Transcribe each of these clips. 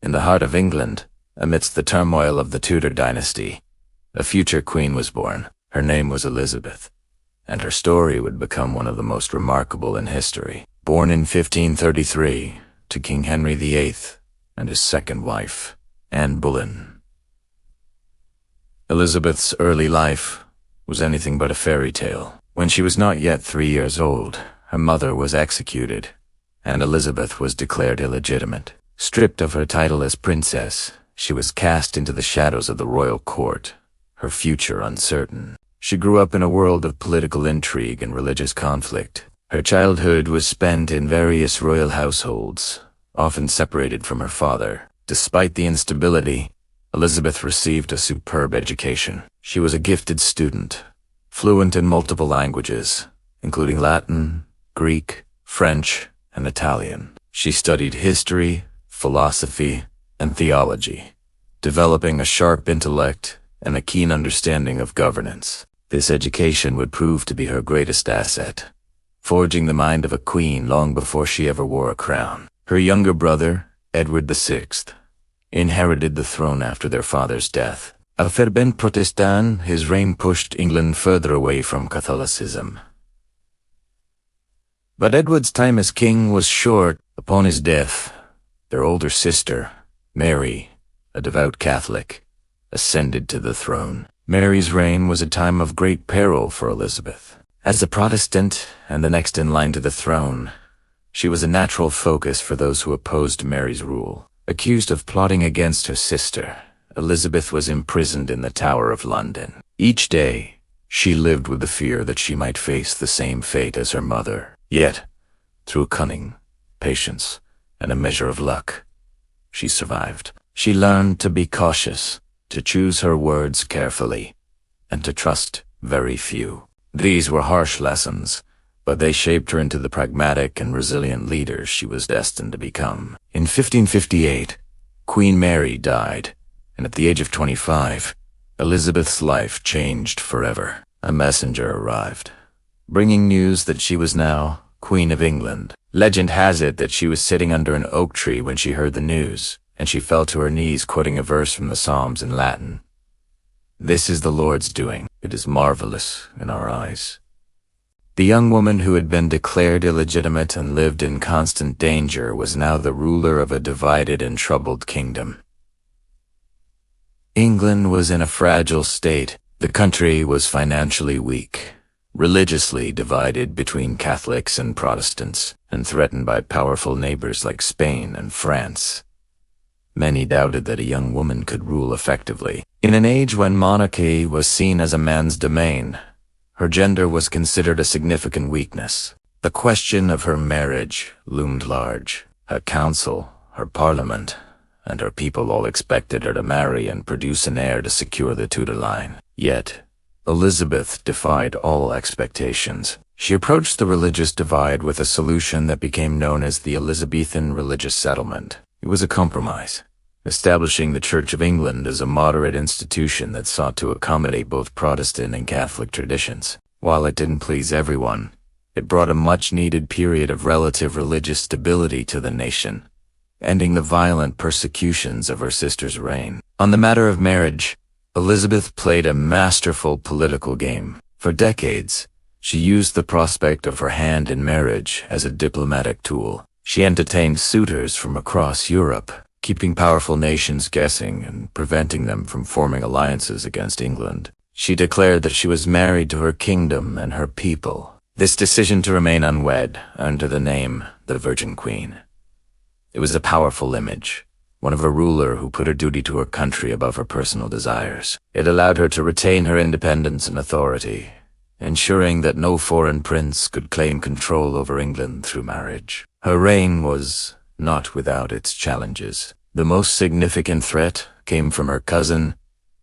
In the heart of England, amidst the turmoil of the Tudor dynasty, a future queen was born. Her name was Elizabeth, and her story would become one of the most remarkable in history. Born in 1533 to King Henry VIII and his second wife, Anne Boleyn. Elizabeth's early life was anything but a fairy tale. When she was not yet 3 years old, her mother was executed, and Elizabeth was declared illegitimate. Stripped of her title as princess, she was cast into the shadows of the royal court, her future uncertain. She grew up in a world of political intrigue and religious conflict. Her childhood was spent in various royal households, often separated from her father. Despite the instability, Elizabeth received a superb education. She was a gifted student, fluent in multiple languages, including Latin, Greek, French, and Italian. She studied history, philosophy, and theology, developing a sharp intellect and a keen understanding of governance. This education would prove to be her greatest asset, forging the mind of a queen long before she ever wore a crown. Her younger brother, Edward VI, inherited the throne after their father's death. A fervent Protestant, his reign pushed England further away from Catholicism. But Edward's time as king was short. Upon his death, their older sister, Mary, a devout Catholic, ascended to the throne. Mary's reign was a time of great peril for Elizabeth. As a Protestant and the next in line to the throne, she was a natural focus for those who opposed Mary's rule. Accused of plotting against her sister, Elizabeth was imprisoned in the Tower of London. Each day, she lived with the fear that she might face the same fate as her mother. Yet, through cunning, patience, and a measure of luck, she survived. She learned to be cautious, to choose her words carefully, and to trust very few. These were harsh lessons, but they shaped her into the pragmatic and resilient leader she was destined to become. In 1558, Queen Mary died, and at the age of 25, Elizabeth's life changed forever. A messenger arrived, bringing news that she was now Queen of England. Legend has it that she was sitting under an oak tree when she heard the news, and she fell to her knees quoting a verse from the Psalms in Latin. "This is the Lord's doing. It is marvelous in our eyes." The young woman who had been declared illegitimate and lived in constant danger was now the ruler of a divided and troubled kingdom. England was in a fragile state. The country was financially weak, religiously divided between Catholics and Protestants, and threatened by powerful neighbors like Spain and France. Many doubted that a young woman could rule effectively. In an age when monarchy was seen as a man's domain, her gender was considered a significant weakness. The question of her marriage loomed large. Her council, her parliament, and her people all expected her to marry and produce an heir to secure the Tudor line. Yet, Elizabeth defied all expectations. She approached the religious divide with a solution that became known as the Elizabethan religious settlement. It was a compromise, establishing the Church of England as a moderate institution that sought to accommodate both Protestant and Catholic traditions. While it didn't please everyone, it brought a much-needed period of relative religious stability to the nation, ending the violent persecutions of her sister's reign. On the matter of marriage, Elizabeth played a masterful political game. For decades, she used the prospect of her hand in marriage as a diplomatic tool. She entertained suitors from across Europe, keeping powerful nations guessing and preventing them from forming alliances against England. She declared that she was married to her kingdom and her people. This decision to remain unwed earned her the name the Virgin Queen. It was a powerful image, one of a ruler who put her duty to her country above her personal desires. It allowed her to retain her independence and authority, ensuring that no foreign prince could claim control over England through marriage. Her reign was not without its challenges. The most significant threat came from her cousin,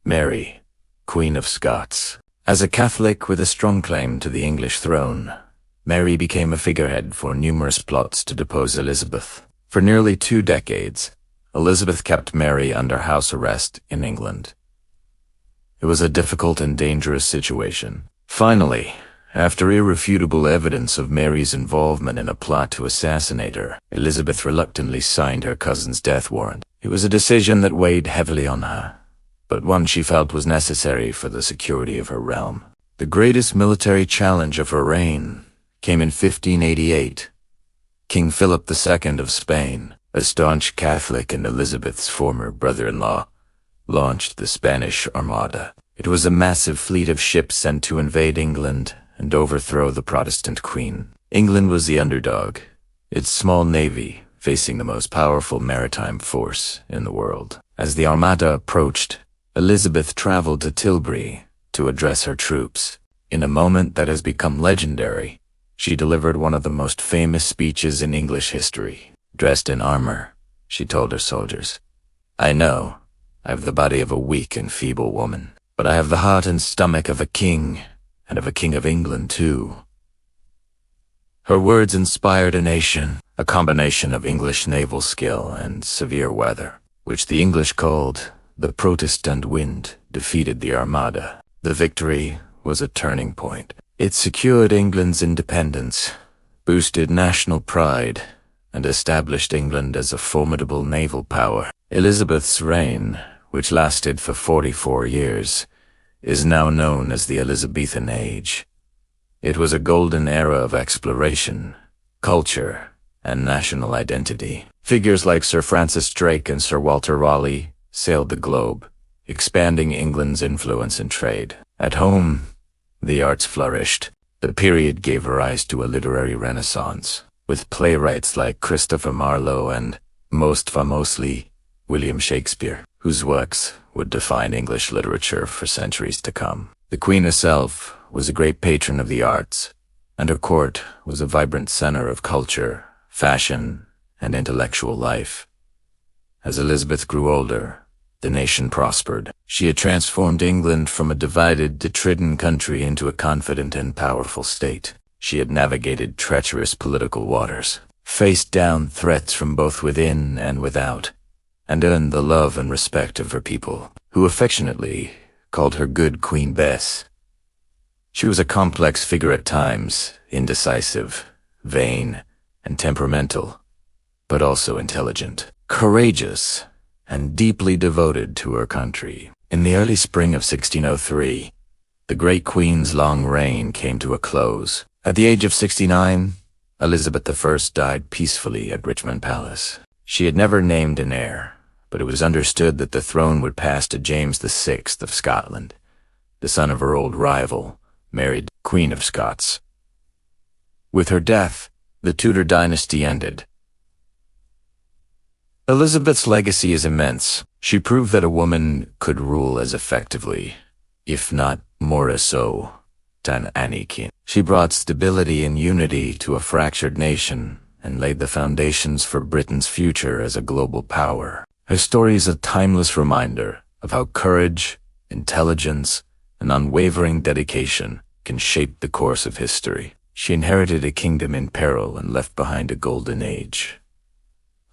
Mary, Queen of Scots. As a Catholic with a strong claim to the English throne, Mary became a figurehead for numerous plots to depose Elizabeth. For nearly 2 decades, Elizabeth kept Mary under house arrest in England. It was a difficult and dangerous situation. Finally, after irrefutable evidence of Mary's involvement in a plot to assassinate her, Elizabeth reluctantly signed her cousin's death warrant. It was a decision that weighed heavily on her, but one she felt was necessary for the security of her realm. The greatest military challenge of her reign came in 1588. King Philip II of Spain, a staunch Catholic and Elizabeth's former brother-in-law, launched the Spanish Armada. It was a massive fleet of ships sent to invade England and overthrow the Protestant Queen. England was the underdog, its small navy facing the most powerful maritime force in the world. As the Armada approached, Elizabeth traveled to Tilbury to address her troops. In a moment that has become legendary, she delivered one of the most famous speeches in English history. Dressed in armor, she told her soldiers, "I know I have the body of a weak and feeble woman, but I have the heart and stomach of a king, and of a king of England too." Her words inspired a nation, a combination of English naval skill and severe weather, which the English called the Protestant wind, defeated the Armada. The victory was a turning point. It secured England's independence, boosted national pride, and established England as a formidable naval power. Elizabeth's reign, which lasted for 44 years, is now known as the Elizabethan Age. It was a golden era of exploration, culture, and national identity. Figures like Sir Francis Drake and Sir Walter Raleigh sailed the globe, expanding England's influence in trade. At home, the arts flourished. The period gave rise to a literary renaissance, with playwrights like Christopher Marlowe and, most famously, William Shakespeare, whose works would define English literature for centuries to come. The Queen herself was a great patron of the arts, and her court was a vibrant center of culture, fashion, and intellectual life. As Elizabeth grew older, the nation prospered. She had transformed England from a divided, deridden country into a confident and powerful state. She had navigated treacherous political waters, faced down threats from both within and without, and earned the love and respect of her people, who affectionately called her Good Queen Bess. She was a complex figure at times, indecisive, vain, and temperamental, but also intelligent, courageous, and deeply devoted to her country. In the early spring of 1603, the great Queen's long reign came to a close. At the age of 69, Elizabeth I died peacefully at Richmond Palace. She had never named an heir, but it was understood that the throne would pass to James VI of Scotland, the son of her old rival, married Queen of Scots. With her death, the Tudor dynasty ended. Elizabeth's legacy is immense. She proved that a woman could rule as effectively, if not more so, than any king. She brought stability and unity to a fractured nation and laid the foundations for Britain's future as a global power. Her story is a timeless reminder of how courage, intelligence, and unwavering dedication can shape the course of history. She inherited a kingdom in peril and left behind a golden age.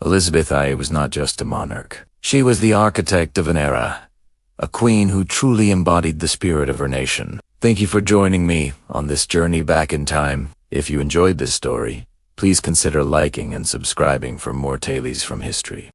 ElizabethI was not just a monarch. She was the architect of an era, a queen who truly embodied the spirit of her nation. Thank you for joining me on this journey back in time. If you enjoyed this story, please consider liking and subscribing for more tales from history.